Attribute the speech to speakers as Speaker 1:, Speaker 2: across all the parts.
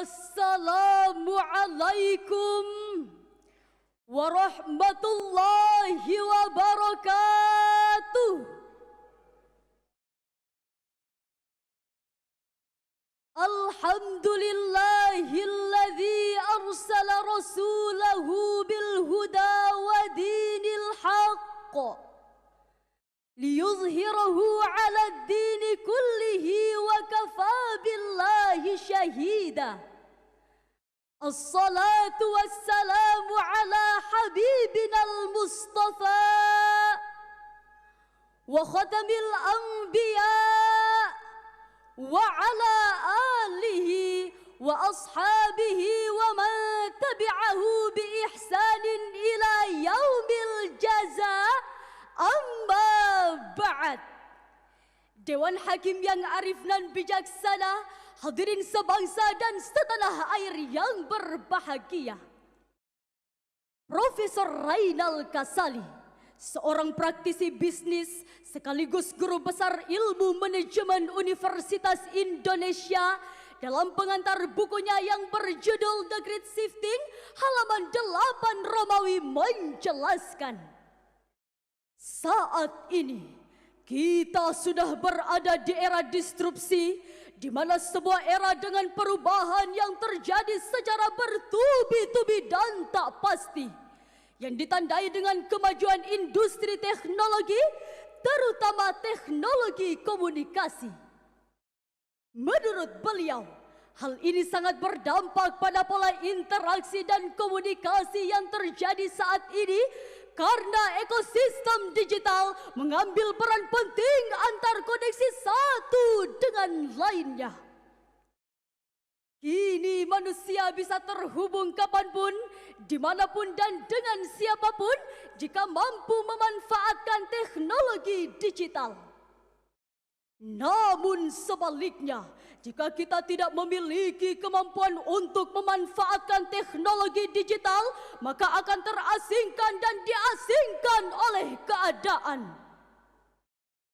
Speaker 1: Assalamualaikum warahmatullahi wabarakatuh. Alhamdulillahilladzi arsala rasulahu bil huda wa dinil haqq liyuzhirahu 'ala ad-din kullihi wa kafa billahi shahida. As-salatu wassalamu ala habibina al-mustafa wa khatamil anbiya wa ala alihi wa ashabihi wa man tabi'ahu bi ihsanin ila yaumil jaza. Amma ba'd. Dewan Hakim yang arif dan bijaksana, hadirin sebangsa dan setanah air yang berbahagia. Profesor Rainal Kasali, seorang praktisi bisnis sekaligus guru besar ilmu manajemen Universitas Indonesia, dalam pengantar bukunya yang berjudul The Great Shifting, halaman 8 Romawi menjelaskan, saat ini kita sudah berada di era disrupsi, di mana sebuah era dengan perubahan yang terjadi secara bertubi-tubi dan tak pasti, yang ditandai dengan kemajuan industri teknologi, terutama teknologi komunikasi. Menurut beliau, hal ini sangat berdampak pada pola interaksi dan komunikasi yang terjadi saat ini, karena ekosistem digital mengambil peran penting antar koneksi satu dengan lainnya. Kini manusia bisa terhubung kapanpun, dimanapun dan dengan siapapun jika mampu memanfaatkan teknologi digital. Namun sebaliknya, jika kita tidak memiliki kemampuan untuk memanfaatkan teknologi digital, maka akan terasingkan dan diasingkan oleh keadaan.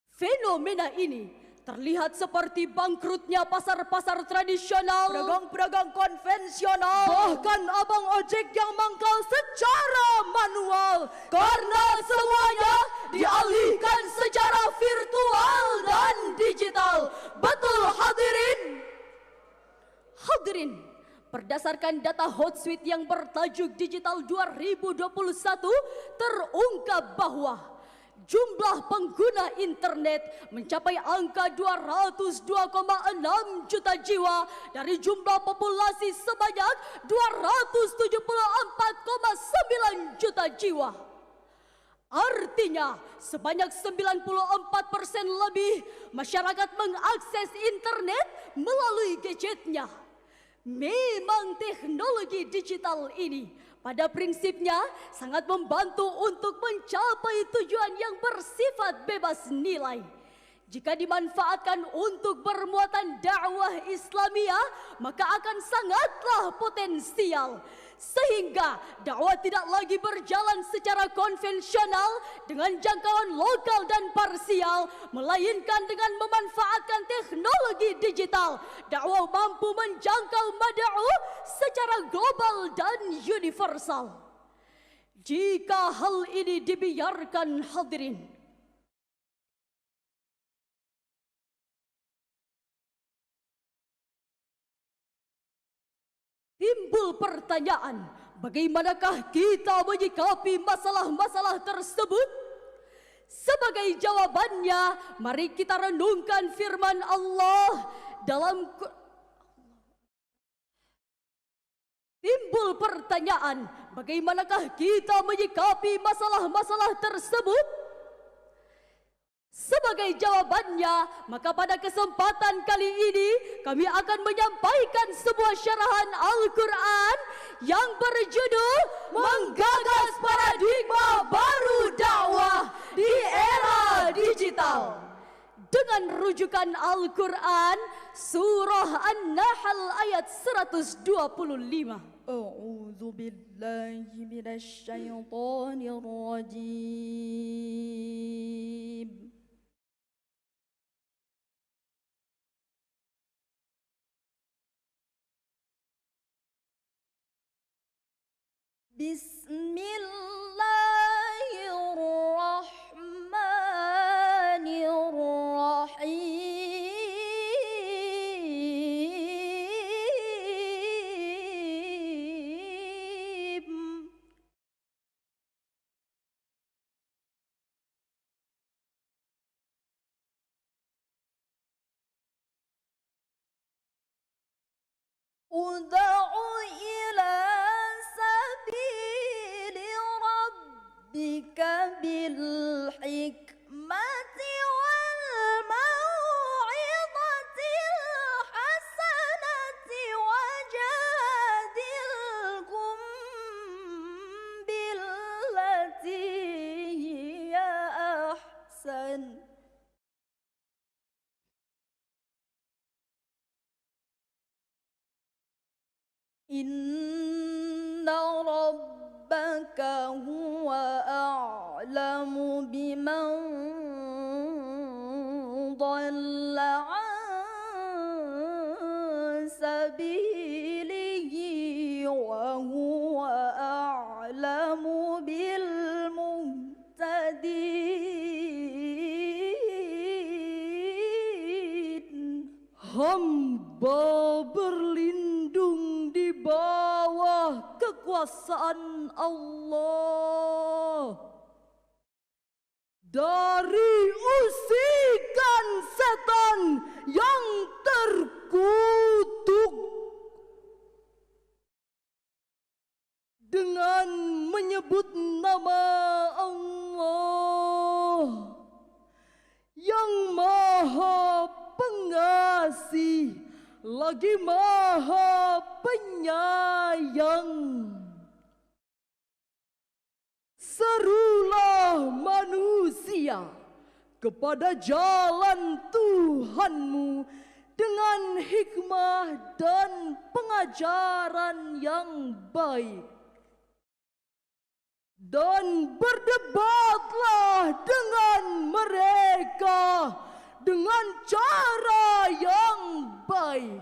Speaker 1: Fenomena ini terlihat seperti bangkrutnya pasar-pasar tradisional, pedagang-pedagang konvensional, bahkan abang ojek yang mangkal secara manual, karena semuanya dialihkan secara virtual dan digital. Betul hadirin? Hadirin, berdasarkan data Hootsuite yang bertajuk Digital 2021, terungkap bahwa jumlah pengguna internet mencapai angka 202,6 juta jiwa dari jumlah populasi sebanyak 274,9 juta jiwa. Artinya, sebanyak 94% lebih masyarakat mengakses internet melalui gadgetnya. Memang teknologi digital ini pada prinsipnya sangat membantu untuk mencapai tujuan yang bersifat bebas nilai. Jika dimanfaatkan untuk bermuatan dakwah Islamiyah, maka akan sangatlah potensial. Sehingga dakwah tidak lagi berjalan secara konvensional dengan jangkauan lokal dan parsial, melainkan dengan memanfaatkan teknologi digital, dakwah mampu menjangkau mad'u secara global dan universal. Jika hal ini dibiarkan hadirin, timbul pertanyaan, bagaimanakah kita menyikapi masalah-masalah tersebut? Sebagai jawabannya, mari kita renungkan firman Allah dalam timbul pertanyaan, bagaimanakah kita menyikapi masalah-masalah tersebut? Sebagai jawabannya, maka pada kesempatan kali ini kami akan menyampaikan sebuah syarahan Al-Quran yang berjudul Menggagas Paradigma Baru Dakwah di Era Digital, dengan rujukan Al-Quran Surah An-Nahl ayat 125. A'udzu billahi minasy syaithanir rajim. Bismillahirrahmanirrahim. Ud'u ila sabili rabbika bil hikmati wal mau'izatil hasanati wajadilhum billati hiya ahsan. Inna rabbaka huwa a'lamu biman dhalla an sabilihi wa huwa a'lamu bil muhtadin. Hamba berlindung di bawah kekuasaan Allah dari usikan setan yang terkutuk. Dengan menyebut nama Allah yang Maha Pengasih lagi Maha Penyayang. Serulah manusia kepada jalan Tuhanmu dengan hikmah dan pengajaran yang baik. Dan berdebatlah dengan mereka dengan cara yang baik.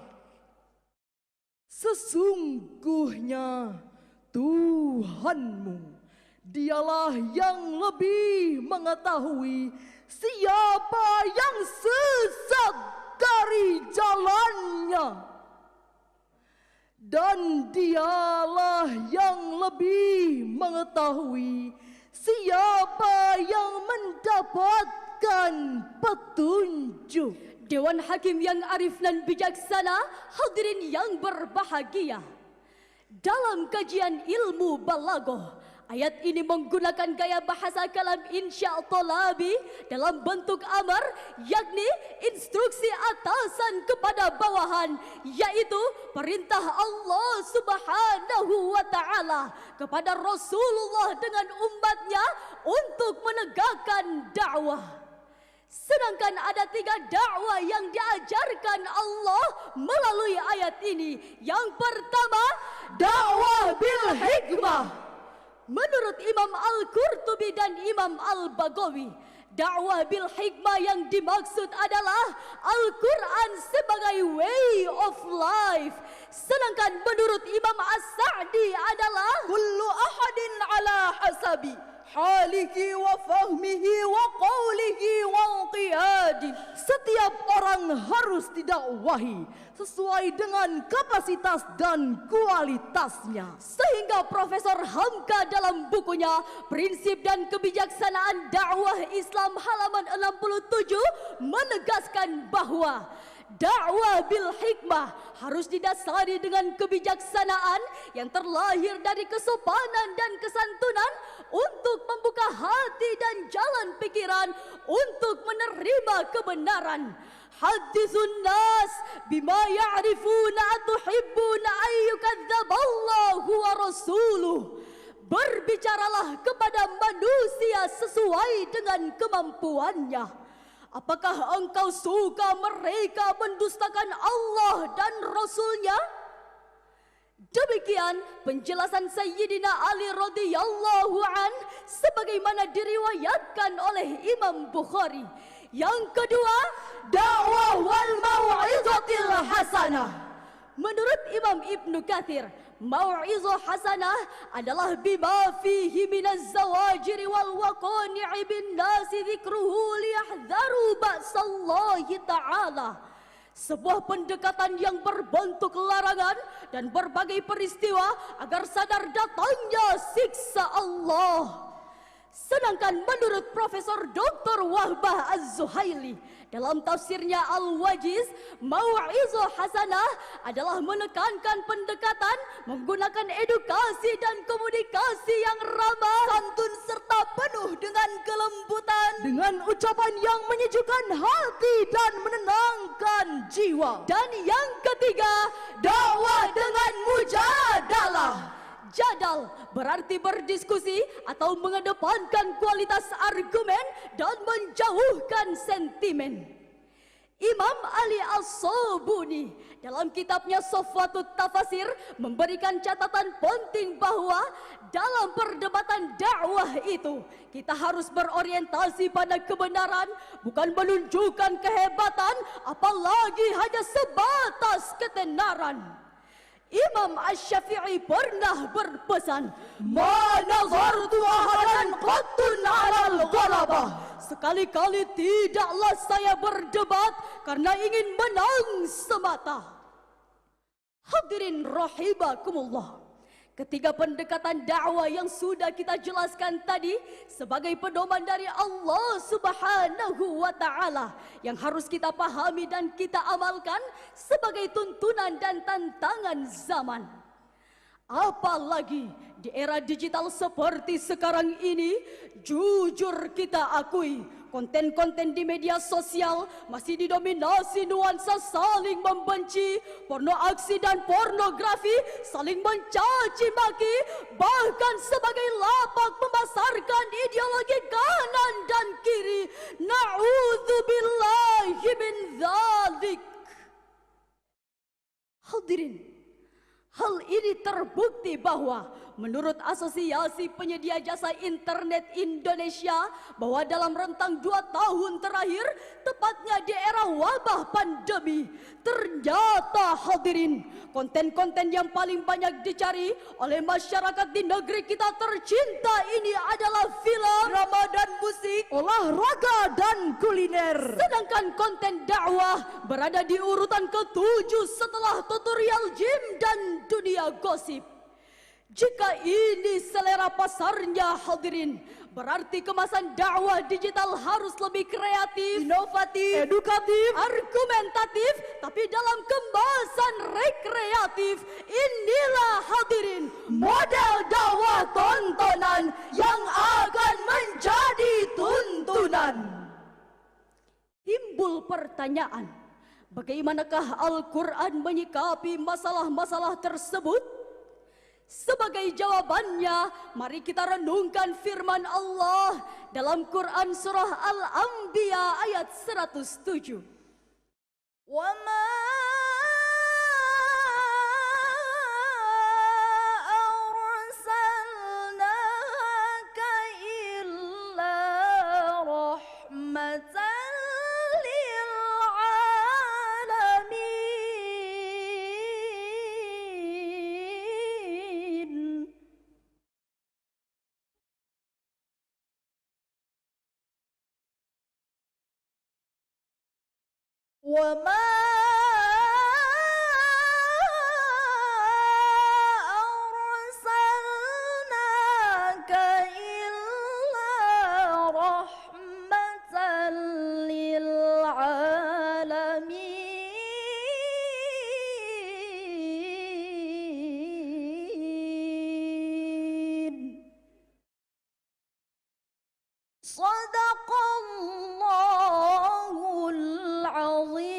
Speaker 1: Sesungguhnya Tuhanmu, dialah yang lebih mengetahui siapa yang sesat dari jalannya, dan dialah yang lebih mengetahui siapa yang mendapatkan petunjuk. Dewan Hakim yang arif dan bijaksana, hadirin yang berbahagia. Dalam kajian ilmu balaghah, ayat ini menggunakan gaya bahasa kalam insya talabi dalam bentuk amar, yakni instruksi atasan kepada bawahan, yaitu perintah Allah Subhanahu wa Ta'ala kepada Rasulullah dengan umatnya untuk menegakkan dakwah. Sedangkan ada 3 dakwah yang diajarkan Allah melalui ayat ini. Yang pertama, dakwah bil hikmah. Menurut Imam Al-Qurtubi dan Imam Al-Baghawi, dakwah bil hikmah yang dimaksud adalah Al-Quran sebagai way of life. Sedangkan menurut Imam As-Sa'di adalah kullu ahadin ala hasabi halihi wa fahmihi wa qawlihi wa qiyadi. Setiap orang harus didakwahi sesuai dengan kapasitas dan kualitasnya. Sehingga Profesor Hamka dalam bukunya Prinsip dan Kebijaksanaan Dakwah Islam halaman 67 menegaskan bahwa dakwah bil hikmah harus didasari dengan kebijaksanaan yang terlahir dari kesopanan dan kesantunan untuk membuka hati dan jalan pikiran untuk menerima kebenaran. Hadithun nas bima ya'rifuna atuhibbuna ayyukadzaballahu wa rasuluh. Berbicaralah kepada manusia sesuai dengan kemampuannya. Apakah engkau suka mereka mendustakan Allah dan Rasulnya? Demikian penjelasan Sayyidina Ali radhiyallahu an sebagaimana diriwayatkan oleh Imam Bukhari. Yang kedua, dakwah wal mau'izatil hasanah. Menurut Imam Ibnu Katsir, mau'izah hasanah adalah bima fihi minaz zawajiri wal waqani'i bin nasi dzikruhu liyahdharu ba'sallahi ta'ala. Sebuah pendekatan yang berbentuk larangan dan berbagai peristiwa agar sadar datangnya siksa Allah. Sedangkan menurut Profesor Dr. Wahbah Az-Zuhaili dalam tafsirnya Al-Wajiz, mau'izah hasanah adalah menekankan pendekatan menggunakan edukasi dan komunikasi yang ramah, santun serta penuh dengan kelembutan, dengan ucapan yang menyejukkan hati dan menenangkan jiwa. Dan yang ketiga, dakwah dengan mujadalah. Jadal berarti berdiskusi atau mengedepankan kualitas argumen dan menjauhkan sentimen. Imam Ali As-Sabuni dalam kitabnya Sofwatut Tafasir memberikan catatan penting bahwa dalam perdebatan dakwah itu kita harus berorientasi pada kebenaran, bukan menunjukkan kehebatan, apalagi hanya sebatas ketenaran. Imam Asy-Syafi'i pernah berpesan, "Ma nazartu ahadan qattun 'alal ghalabah." Sekali-kali tidaklah saya berdebat karena ingin menang semata. Hadirin rahimakumullah. Ketiga pendekatan dakwah yang sudah kita jelaskan tadi sebagai pedoman dari Allah Subhanahu wa Ta'ala yang harus kita pahami dan kita amalkan sebagai tuntunan dan tantangan zaman. Apalagi di era digital seperti sekarang ini, jujur kita akui, konten-konten di media sosial masih didominasi nuansa saling membenci, porno aksi dan pornografi, saling mencaci maki, bahkan sebagai lapak memasarkan ideologi kanan dan kiri. Na'udzubillahi min dzalik. Hadirin, hal ini terbukti bahwa menurut Asosiasi Penyedia Jasa Internet Indonesia bahwa dalam rentang 2 tahun terakhir, tepatnya di era wabah pandemi, ternyata hadirin, konten-konten yang paling banyak dicari oleh masyarakat di negeri kita tercinta ini adalah film, drama dan musik, olahraga dan kuliner. Sedangkan konten dakwah berada di urutan ke-7 setelah tutorial gym dan dunia gosip. Jika ini selera pasarnya hadirin, berarti kemasan dakwah digital harus lebih kreatif, inovatif, edukatif, argumentatif, tapi dalam kemasan rekreatif. Inilah hadirin model dakwah tontonan yang akan menjadi tuntunan. Timbul pertanyaan, bagaimanakah Al-Quran menyikapi masalah-masalah tersebut? Sebagai jawabannya, mari kita renungkan firman Allah dalam Quran surah Al-Anbiya ayat 107. Wa ma arsalnaka illa rahmatan وما أرسلناك إلا رحمة للعالمين. صدق الله العظيم.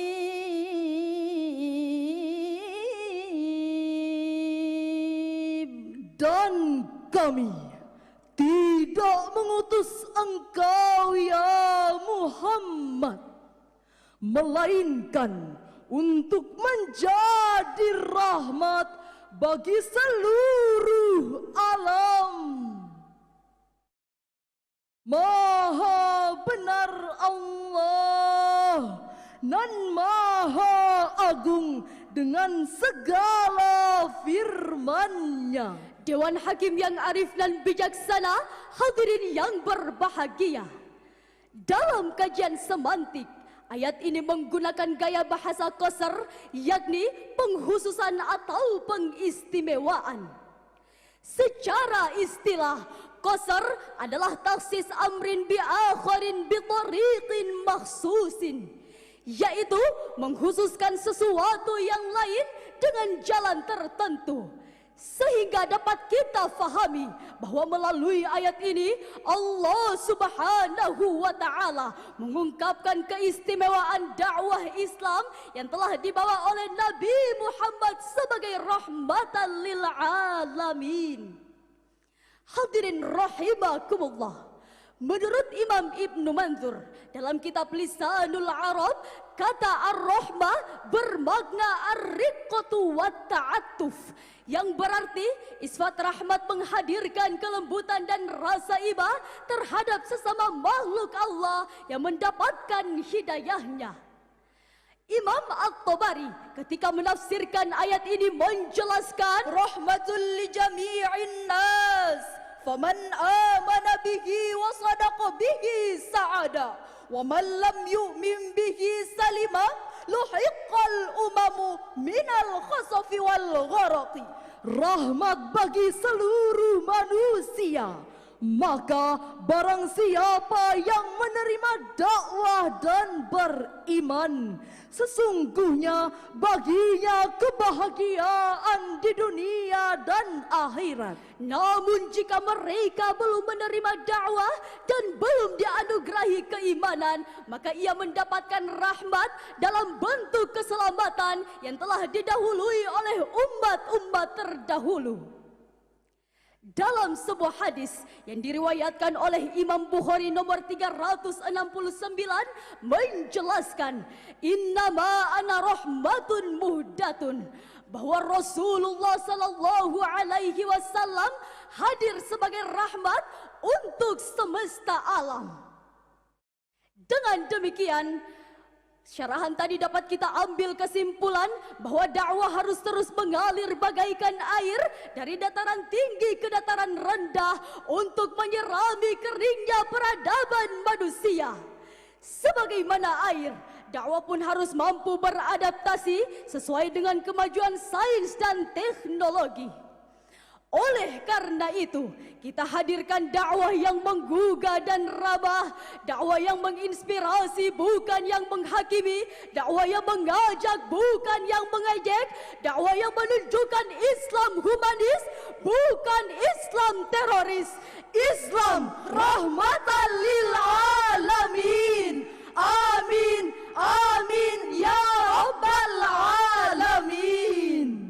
Speaker 1: Dan kami tidak mengutus engkau ya Muhammad, melainkan untuk menjadi rahmat bagi seluruh alam. Maha benar Allah dan maha agung
Speaker 2: dengan segala firman-Nya.
Speaker 1: Dewan Hakim yang arif dan bijaksana, hadirin yang berbahagia. Dalam kajian semantik, ayat ini menggunakan gaya bahasa qasr, yakni penghususan atau pengistimewaan. Secara istilah, qasr adalah taksis amrin bi akharin bi tariqin makhsusin, yaitu menghususkan sesuatu yang lain dengan jalan tertentu. Sehingga dapat kita fahami bahwa melalui ayat ini Allah Subhanahu wa Ta'ala mengungkapkan keistimewaan dakwah Islam yang telah dibawa oleh Nabi Muhammad sebagai rahmatan lil alamin. Hadirin rahimakumullah, menurut Imam Ibnu Manzur dalam kitab Lisanul Arab, kata ar-rahmah bermakna ar-riqqatu wa ta'attuf, yang berarti isfat rahmat menghadirkan kelembutan dan rasa iba terhadap sesama makhluk Allah yang mendapatkan hidayahnya. Imam At-Tabari ketika menafsirkan ayat ini menjelaskan, rahmatul li jami'in nas, faman amana bihi wa sadaqa bihi sa'ada, wa man lam yu'min bihi salima, luhiqal umamu minal khasafi wal gharaqi. Rahmat bagi seluruh manusia, maka barang siapa yang menerima dakwah dan beriman, sesungguhnya baginya kebahagiaan di dunia dan akhirat. Namun jika mereka belum menerima dakwah dan belum dianugerahi keimanan, maka ia mendapatkan rahmat dalam bentuk keselamatan yang telah didahului oleh umat-umat terdahulu. Dalam sebuah hadis yang diriwayatkan oleh Imam Bukhari nomor 369 menjelaskan, innama ana rahmatun muhdatun, bahwa Rasulullah sallallahu alaihi wasallam hadir sebagai rahmat untuk semesta alam. Dengan demikian, syarahan tadi dapat kita ambil kesimpulan bahwa dakwah harus terus mengalir bagaikan air dari dataran tinggi ke dataran rendah untuk menyirami keringnya peradaban manusia. Sebagaimana air, dakwah pun harus mampu beradaptasi sesuai dengan kemajuan sains dan teknologi. Oleh karena itu, kita hadirkan dakwah yang menggugah dan ramah, dakwah yang menginspirasi bukan yang menghakimi, dakwah yang mengajak bukan yang mengejek, dakwah yang menunjukkan Islam humanis bukan Islam teroris, Islam rahmatan lil alamin. Amin, amin ya rabbal alamin.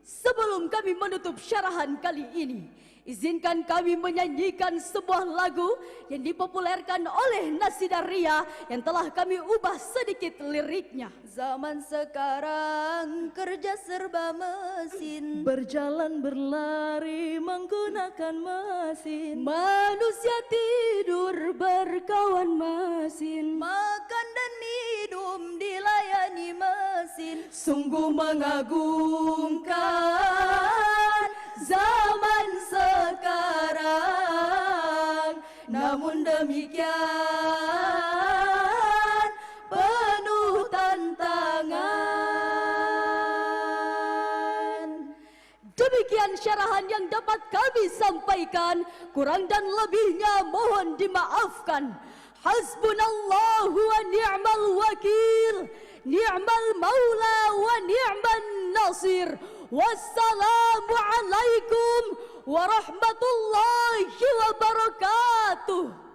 Speaker 1: Sebelum kami menutup syarahan kali ini, izinkan kami menyanyikan sebuah lagu yang dipopulerkan oleh Nasidaria yang telah kami ubah sedikit liriknya.
Speaker 2: Zaman sekarang kerja serba mesin, berjalan berlari menggunakan mesin,
Speaker 1: manusia tidur berkawan mesin,
Speaker 2: makan dan minum dilayani mesin.
Speaker 1: Sungguh mengagumkan zaman sekarang, namun demikian penuh tantangan. Demikian syarahan yang dapat kami sampaikan, kurang dan lebihnya mohon dimaafkan. Hasbunallahu wa ni'mal wakil, ni'mal maula wa ni'man nasir. Wassalamualaikum warahmatullahi wabarakatuh.